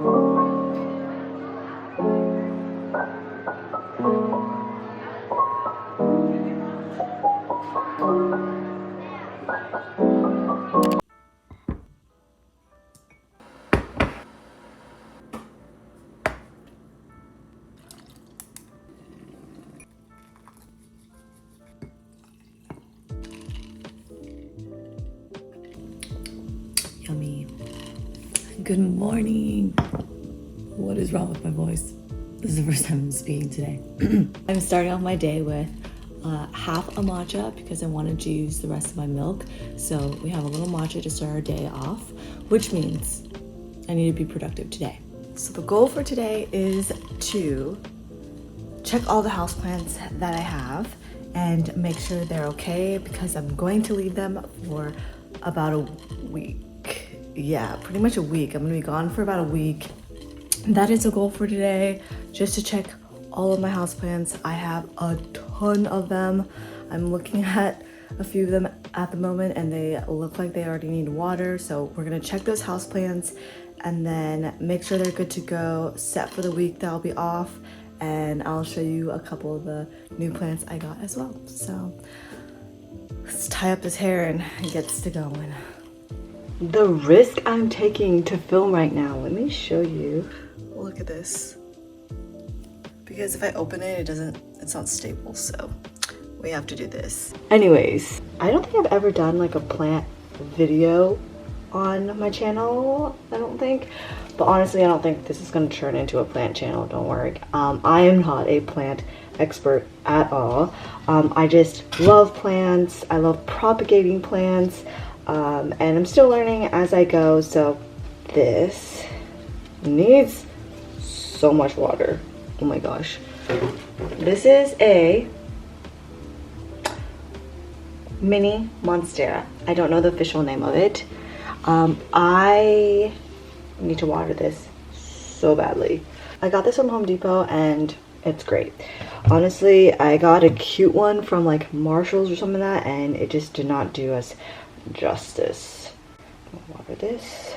Yummy. Good morning. What is wrong with my voice? This is the first time I'm speaking today. I'm starting off my day with half a matcha because I wanted to use the rest of my milk. So we have a little matcha to start our day off, which means I need to be productive today. So the goal for today is to check all the houseplants that I have and make sure they're okay because I'm going to leave them for about a week. Yeah, pretty much a week. I'm gonna be gone for about a week. That is the goal for today, just to check all of my houseplants. I have a ton of them. I'm looking at a few of them at the moment and they look like they already need water. So we're gonna check those houseplants and then make sure they're good to go, set for the week that I'll be off, and I'll show you a couple of the new plants I got as well. So let's tie up this hair and get to going. The risk I'm taking to film right now, let me show you. Look at this. Because if I open it, it's not stable, so we have to do this. Anyways, I don't think I've ever done like a plant video on my channel, I don't think. But honestly, I don't think this is gonna turn into a plant channel, don't worry. I am not a plant expert at all. I just love plants, I love propagating plants. And I'm still learning as I go, so this needs so much water. Oh my gosh. This is a mini monstera. I don't know the official name of it. I need to water this so badly. I got this from Home Depot and it's great. Honestly, I got a cute one from like Marshall's or something like that, and it just did not do us justice. I'll water this.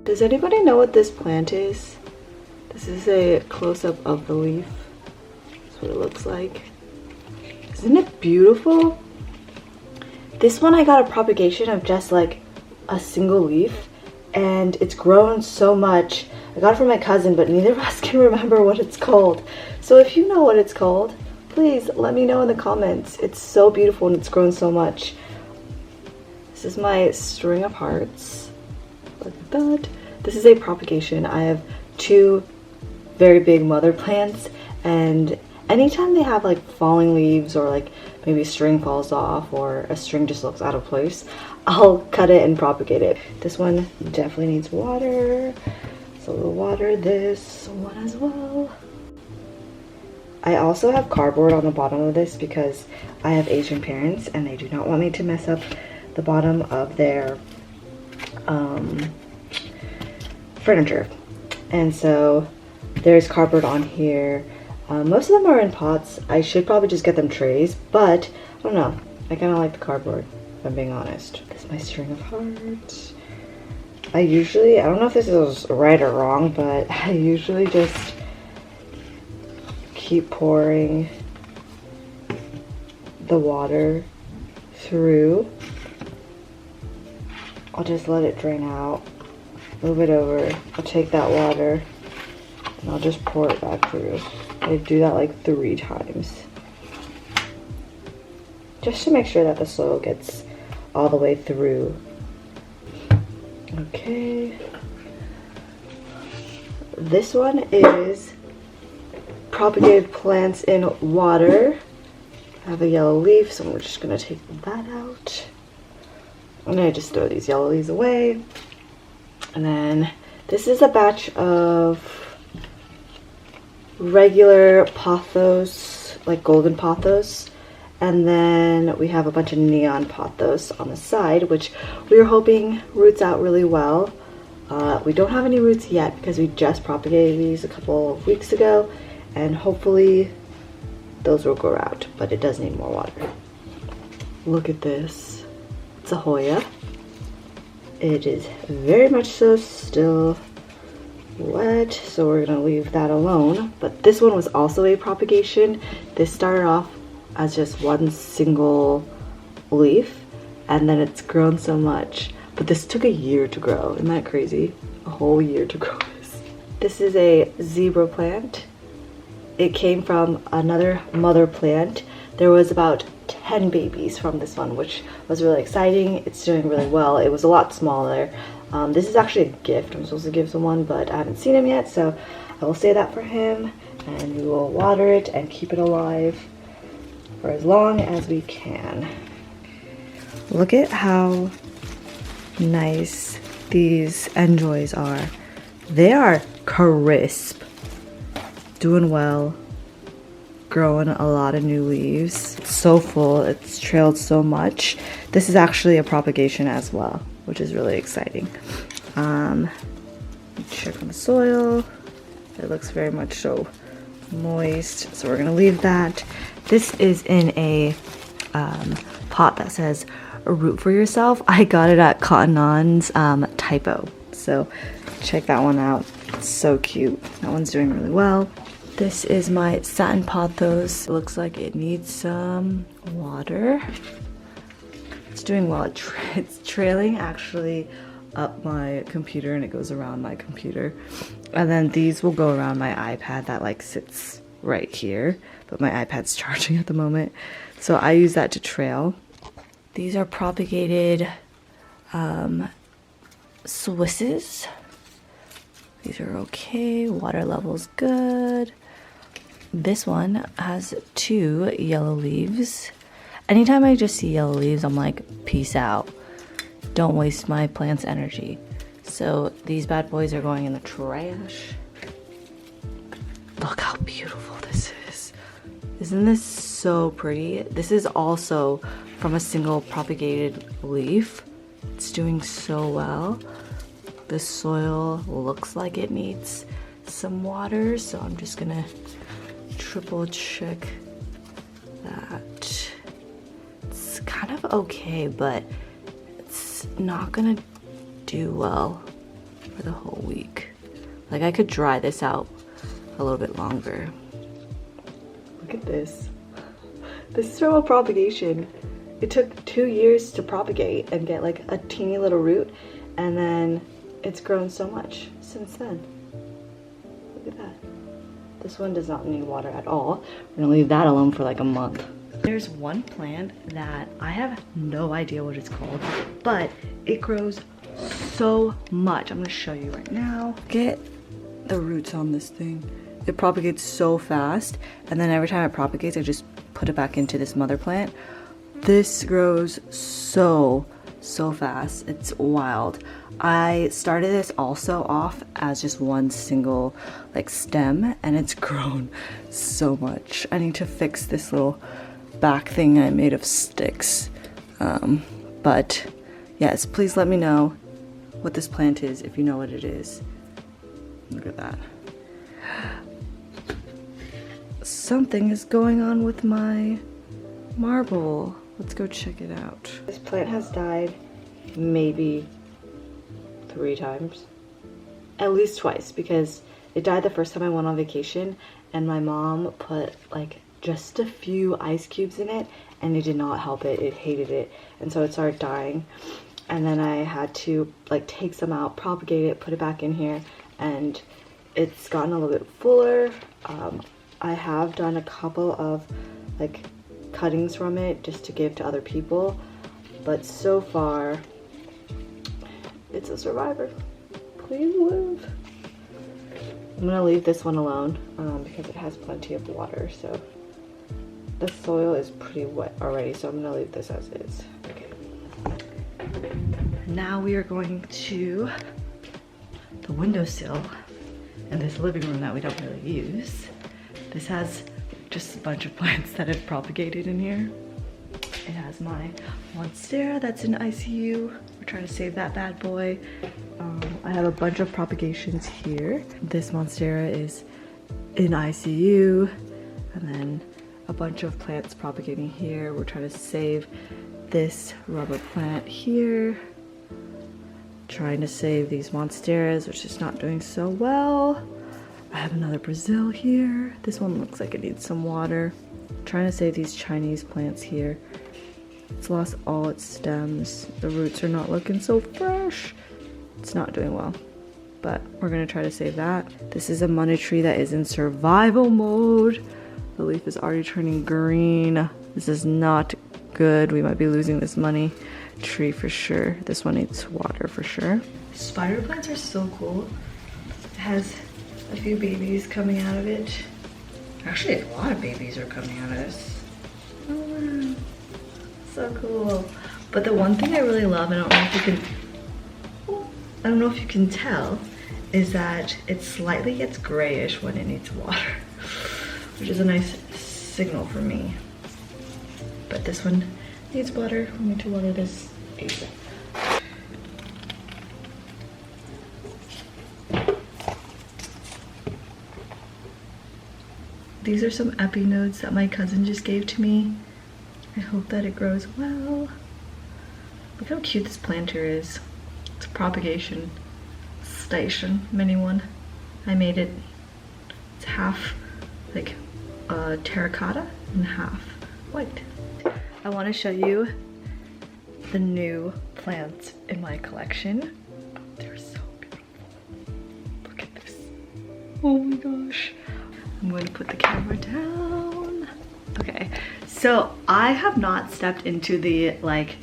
Does anybody know what this plant is? This is a close-up of the leaf. That's what it looks like. Isn't it beautiful? This one I got a propagation of just like a single leaf, and it's grown so much. I got it from my cousin, but neither of us can remember what it's called. So if you know what it's called, please let me know in the comments. It's so beautiful and it's grown so much. This is my string of hearts. Look at that. This is a propagation. I have two very big mother plants, and anytime they have like falling leaves or like maybe a string falls off or a string just looks out of place, I'll cut it and propagate it. This one definitely needs water. So we'll water this one as well. I also have cardboard on the bottom of this because I have Asian parents and they do not want me to mess up the bottom of their furniture. And so there's cardboard on here. Most of them are in pots. I should probably just get them trays, but I don't know. I kind of like the cardboard, if I'm being honest. This is my string of hearts. I don't know if this is right or wrong, but I usually just keep pouring the water through. I'll just let it drain out, move it over. I'll take that water and I'll just pour it back through. I do that like 3 times. Just to make sure that the soil gets all the way through. Okay, this one is propagated plants in water. I have a yellow leaf, so we're just gonna take that out. I'm gonna just throw these yellow leaves away. And then this is a batch of regular pothos, like golden pothos. And then we have a bunch of neon pothos on the side, which we are hoping roots out really well. We don't have any roots yet because we just propagated these a couple of weeks ago, and hopefully those will grow out, but it does need more water. Look at this. It's a Hoya. It is very much so still wet, so we're gonna leave that alone. But this one was also a propagation. This started off as just one single leaf, and then it's grown so much. But this took a year to grow. Isn't that crazy? A whole year to grow this. This is a zebra plant. It came from another mother plant. There was about 10 babies from this one, which was really exciting. It's doing really well. It was a lot smaller. This is actually a gift I'm supposed to give someone, but I haven't seen him yet, so I will say that for him, and we will water it and keep it alive for as long as we can. Look at how nice these enjoys are. They are crisp, doing well, growing a lot of new leaves. It's so full, it's trailed so much. This is actually a propagation as well, which is really exciting. Check on the soil. It looks very much so moist, so we're gonna leave that. This is in a pot that says root for yourself. I got it at Cotton On's typo, so check that one out. It's so cute. That one's doing really well. This is my satin pothos. It looks like it needs some water. It's doing well. It's trailing actually up my computer, and it goes around my computer. And then these will go around my iPad that like sits right here, but my iPad's charging at the moment, so I use that to trail. These are propagated Swisses. These are okay. Water level's good. This one has 2 yellow leaves. Anytime I just see yellow leaves, I'm like, peace out. Don't waste my plant's energy. So these bad boys are going in the trash. Look how beautiful this is. Isn't this so pretty? This is also from a single propagated leaf. It's doing so well. The soil looks like it needs some water, so I'm just gonna triple check that. It's kind of okay, but it's not gonna do well for the whole week. Like, I could dry this out a little bit longer. Look at this. This is from a propagation. It took 2 years to propagate and get like a teeny little root, and then it's grown so much since then. Look at that. This one does not need water at all. We're gonna leave that alone for like a month. There's one plant that I have no idea what it's called, but it grows so much. I'm gonna show you right now. Get the roots on this thing. It propagates so fast, and then every time it propagates, I just put it back into this mother plant. This grows so fast. It's wild. I started this also off as just one single like stem, and it's grown so much. I need to fix this little back thing I made of sticks. But yes, please let me know what this plant is if you know what it is. Look at that. Something is going on with my marble. Let's go check it out. This plant has died maybe 3 times. At least twice, because it died the first time I went on vacation and my mom put like just a few ice cubes in it, and it did not help it. It hated it, and so it started dying. And then I had to like take some out, propagate it, put it back in here, and it's gotten a little bit fuller. I have done a couple of like cuttings from it just to give to other people, but so far it's a survivor. Please live. I'm gonna leave this one alone because it has plenty of water. So the soil is pretty wet already, so I'm gonna leave this as is. Okay. Now we are going to the windowsill in this living room that we don't really use. This has just a bunch of plants that have propagated in here. It has my monstera that's in ICU. We're trying to save that bad boy. I have a bunch of propagations here. This monstera is in ICU, and then a bunch of plants propagating here. We're trying to save this rubber plant here. Trying to save these monsteras, which is not doing so well. I have another Brazil here. This one looks like it needs some water. Trying to save these Chinese plants here. It's lost all its stems. The roots are not looking so fresh. It's not doing well, but we're gonna try to save that. This is a money tree that is in survival mode. The leaf is already turning green. This is not good. We might be losing this money tree for sure. This one needs water for sure. Spider plants are so cool. It has a few babies coming out of it. Actually, a lot of babies are coming out of this. Oh, wow. So cool. But the one thing I really love, and I don't know if you can tell, is that it slightly gets grayish when it needs water, which is a nice signal for me. But this one needs water. We need to water this ASAP. These are some epinodes that my cousin just gave to me. I hope that it grows well. Look how cute this planter is. It's a propagation station, mini one. I made it. It's half like terracotta and half white. I want to show you the new plants in my collection. They're so beautiful. Look at this. Oh my gosh. I'm going to put the camera down. Okay, so I have not stepped into the like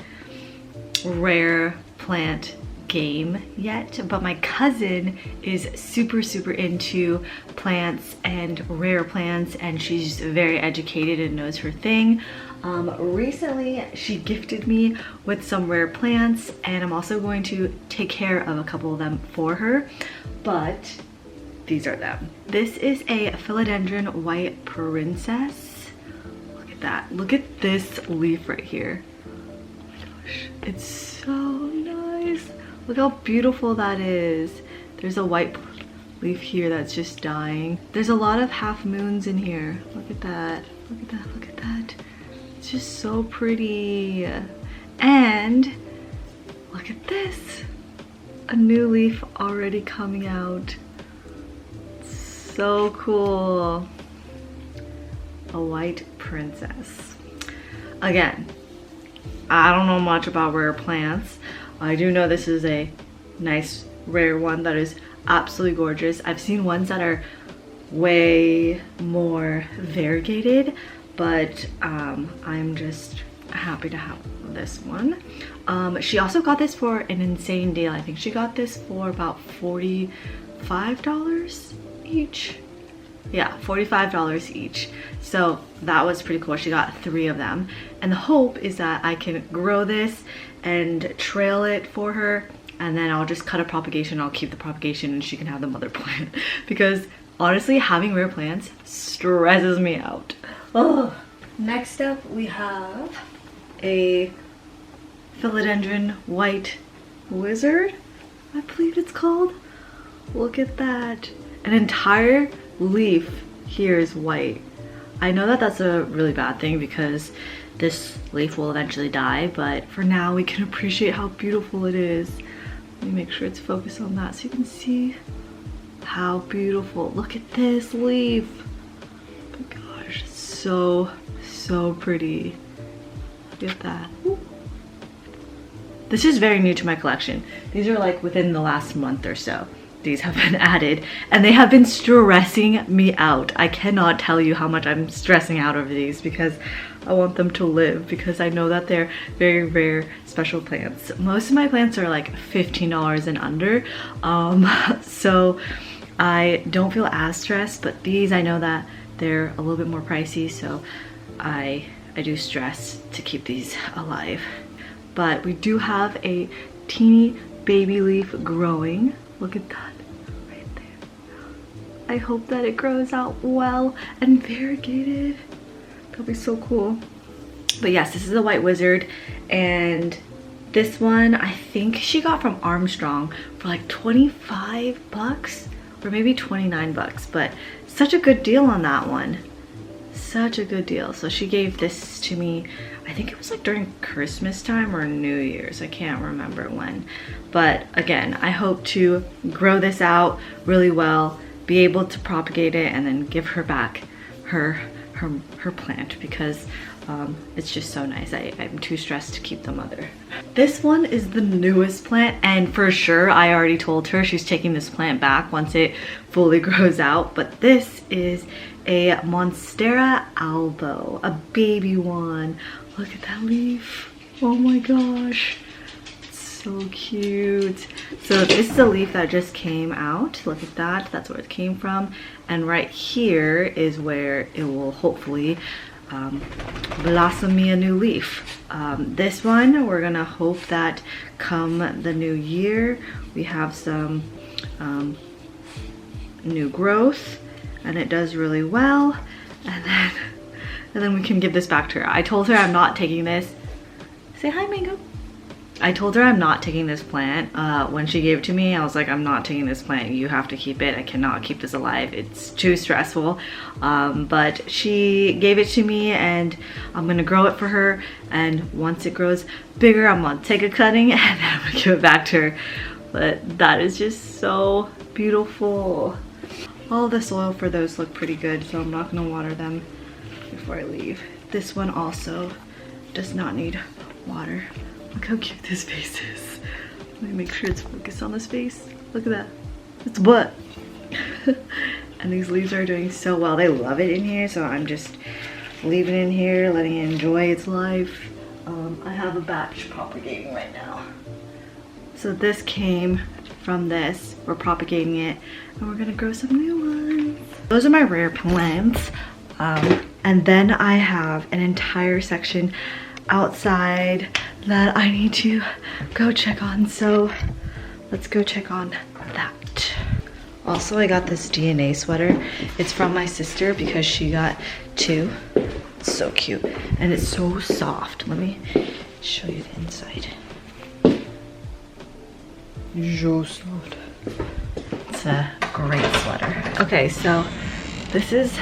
rare plant game yet, but my cousin is super into plants and rare plants, and she's very educated and knows her thing. Recently she gifted me with some rare plants, and I'm also going to take care of a couple of them for her, but these are them. This is a philodendron white princess. Look at that. Look at this leaf right here. Oh my gosh, it's so nice. Look how beautiful that is. There's a white leaf here that's just dying. There's a lot of half moons in here. Look at that. Look at that. Look at that. It's just so pretty. And look at this. A new leaf already coming out. So cool. A white princess. Again, I don't know much about rare plants. I do know this is a nice rare one that is absolutely gorgeous. I've seen ones that are way more variegated, but I'm just happy to have this one. She also got this for an insane deal. I think she got this for about $45 each. Yeah, $45 each. So that was pretty cool. She got 3 of them. And the hope is that I can grow this and trail it for her, and then I'll just cut a propagation. I'll keep the propagation and she can have the mother plant. Because honestly, having rare plants stresses me out. Oh. Next up we have a philodendron white wizard, I believe it's called. Look at that. An entire leaf here is white. I know that that's a really bad thing because this leaf will eventually die, but for now we can appreciate how beautiful it is. Let me make sure it's focused on that so you can see how beautiful. Look at this leaf. Oh my gosh, so pretty. Look at that. Ooh. This is very new to my collection. These are like within the last month or so. These have been added and they have been stressing me out. I cannot tell you how much I'm stressing out over these because I want them to live, because I know that they're very rare special plants. Most of my plants are like $15 and under, so I don't feel as stressed, but these I know that they're a little bit more pricey, so I do stress to keep these alive. But we do have a teeny baby leaf growing. Look at that right there. I hope that it grows out well and variegated. That'll be so cool. But yes, this is a white wizard, and this one I think she got from Armstrong for like 25 bucks or maybe 29 bucks, but such a good deal on that one. such a good deal. So she gave this to me, I think it was like during Christmas time or New Year's. I can't remember when. But again, I hope to grow this out really well, be able to propagate it, and then give her back her plant because it's just so nice. I'm too stressed to keep the mother. This one is the newest plant, and for sure I already told her she's taking this plant back once it fully grows out. But this is a Monstera albo, a baby one. Look at that leaf. Oh my gosh, it's so cute. So this is a leaf that just came out. Look at that, that's where it came from. And right here is where it will hopefully blossom me a new leaf. This one, we're gonna hope that come the new year, we have some new growth and it does really well, and then we can give this back to her. I told her I'm not taking this. Say hi, Mango. I told her I'm not taking this plant. When she gave it to me, I was like, I'm not taking this plant. You have to keep it. I cannot keep this alive. It's too stressful. But she gave it to me and I'm gonna grow it for her. And once it grows bigger, I'm gonna take a cutting and then I'm gonna give it back to her. But that is just so beautiful. All the soil for those look pretty good, so I'm not gonna water them before I leave. This one also does not need water. Look how cute this face is. Let me make sure it's focused on this face. Look at that. It's butt. And these leaves are doing so well. They love it in here, so I'm just leaving it in here, letting it enjoy its life. I have a batch propagating right now. So this came from this. We're propagating it, and we're gonna grow some new ones. Those are my rare plants. And then I have an entire section outside that I need to go check on, so let's go check on that. Also, I got this DNA sweater. It's from my sister because she got two. It's so cute and it's so soft. Let me show you the inside. So soft. It's a great sweater. Okay, so this is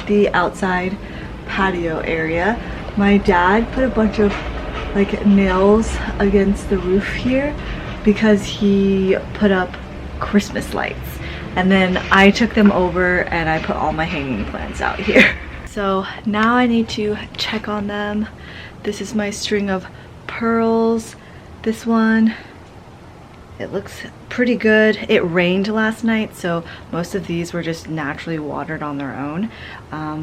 the outside patio area. My dad put a bunch of like nails against the roof here because he put up Christmas lights, and then I took them over and I put all my hanging plants out here. So now I need to check on them. This is my string of pearls. This one, it looks pretty good. It rained last night, so most of these were just naturally watered on their own,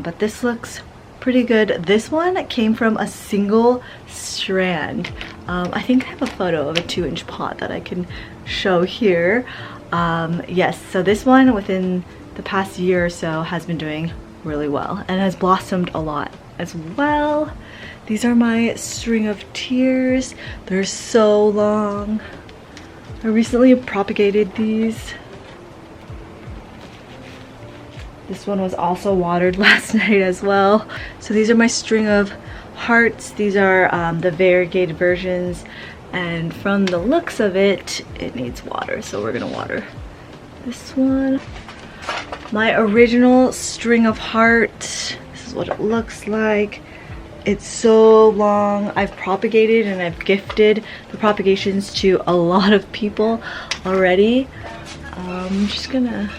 but this looks pretty good. This one came from a single strand. I think I have a photo of a 2-inch pot that I can show here. Yes, so this one within the past year or so has been doing really well and has blossomed a lot as well. These are my string of tears. They're so long. I recently propagated these. This one was also watered last night as well. So these are my string of hearts. These are the variegated versions, and from the looks of it, it needs water, so we're gonna water this one. My original string of hearts, this is what it looks like. It's so long. I've propagated and I've gifted the propagations to a lot of people already. I'm just gonna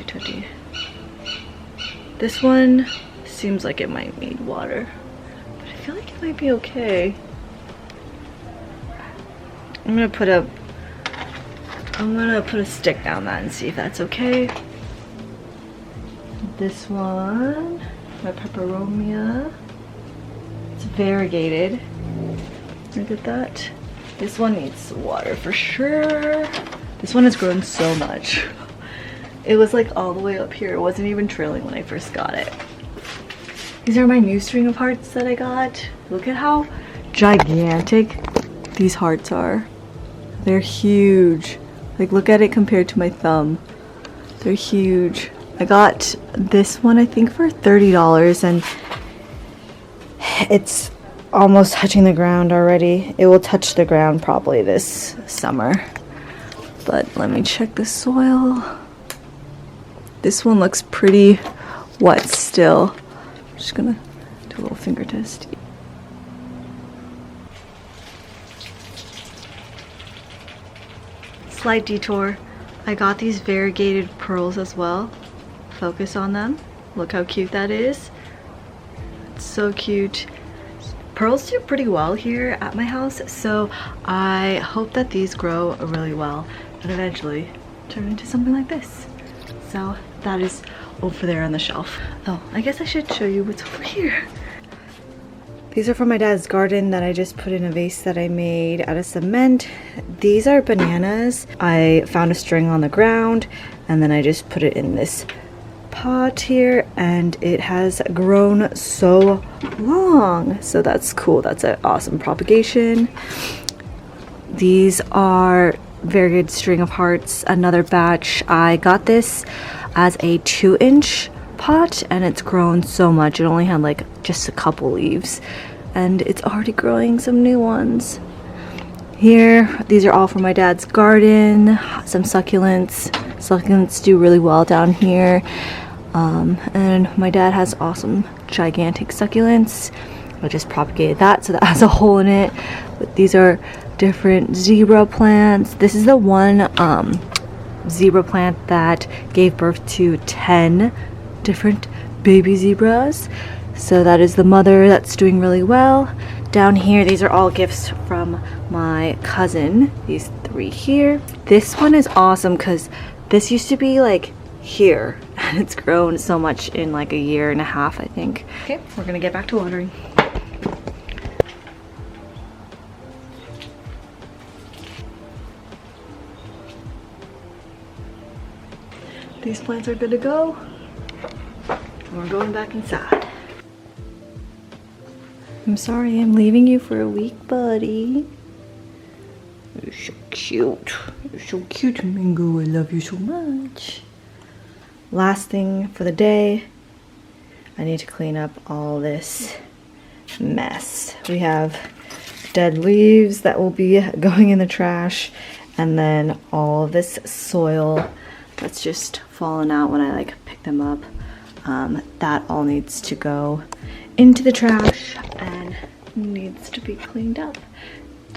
tutty. This one seems like it might need water, but I feel like it might be okay. I'm gonna put a stick down that and see if that's okay. This one, my peperomia, it's variegated. Look at that. This one needs water for sure. This one has grown so much. It was like all the way up here. It wasn't even trailing when I first got it. These are my new string of hearts that I got. Look at how gigantic these hearts are. They're huge. Like, look at it compared to my thumb. They're huge. I got this one, I think, for $30, and it's almost touching the ground already. It will touch the ground probably this summer. But let me check the soil. This one looks pretty wet still. I'm just gonna do a little finger test. Slight detour. I got these variegated pearls as well. Focus on them. Look how cute that is. It's so cute. Pearls do pretty well here at my house, so I hope that these grow really well and eventually turn into something like this. So that is over there on the shelf. Oh, I guess I should show you what's over here. These are from my dad's garden that I just put in a vase that I made out of cement. These are bananas. I found a string on the ground and then I just put it in this pot here and it has grown so long. So that's cool. That's an awesome propagation. These are variegated string of hearts, another batch. I got this as a 2-inch pot and it's grown so much. It only had like just a couple leaves and it's already growing some new ones. Here, these are all from my dad's garden. Some succulents. Succulents do really well down here. And my dad has awesome gigantic succulents. I just propagated that, so that has a hole in it. But these are different zebra plants. This is the one zebra plant that gave birth to 10 different baby zebras. So that is the mother that's doing really well. Down here, these are all gifts from my cousin. These 3 here. This one is awesome because this used to be like here and it's grown so much in like a year and a half, I think. Okay, we're gonna get back to watering. These plants are good to go. We're going back inside. I'm sorry I'm leaving you for a week, buddy. You're so cute. You're so cute, Mingo. I love you so much. Last thing for the day, I need to clean up all this mess. We have dead leaves that will be going in the trash, and then all this soil that's just fallen out when I like pick them up. That all needs to go into the trash and needs to be cleaned up.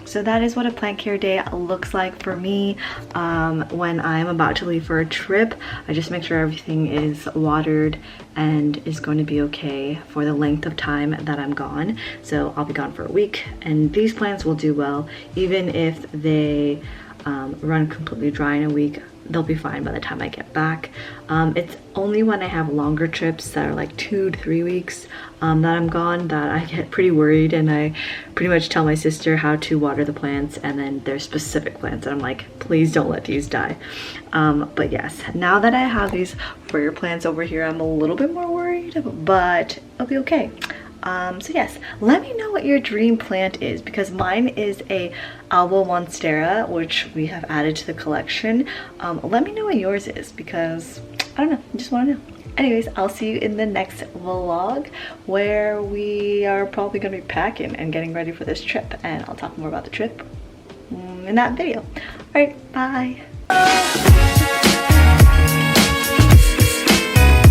So that is what a plant care day looks like for me when I'm about to leave for a trip. I just make sure everything is watered and is going to be okay for the length of time that I'm gone. So I'll be gone for a week and these plants will do well. Even if they run completely dry in a week, they'll be fine by the time I get back. It's only when I have longer trips that are like 2 to 3 weeks that I'm gone that I get pretty worried, and I pretty much tell my sister how to water the plants, and then there's specific plants and I'm like, please don't let these die. But yes, now that I have these prayer plants over here, I'm a little bit more worried, but it'll be okay. So yes, let me know what your dream plant is, because mine is a Alba Monstera, which we have added to the collection. Let me know what yours is, because I don't know, I just want to know. Anyways, I'll see you in the next vlog where we are probably going to be packing and getting ready for this trip, and I'll talk more about the trip in that video. All right, bye.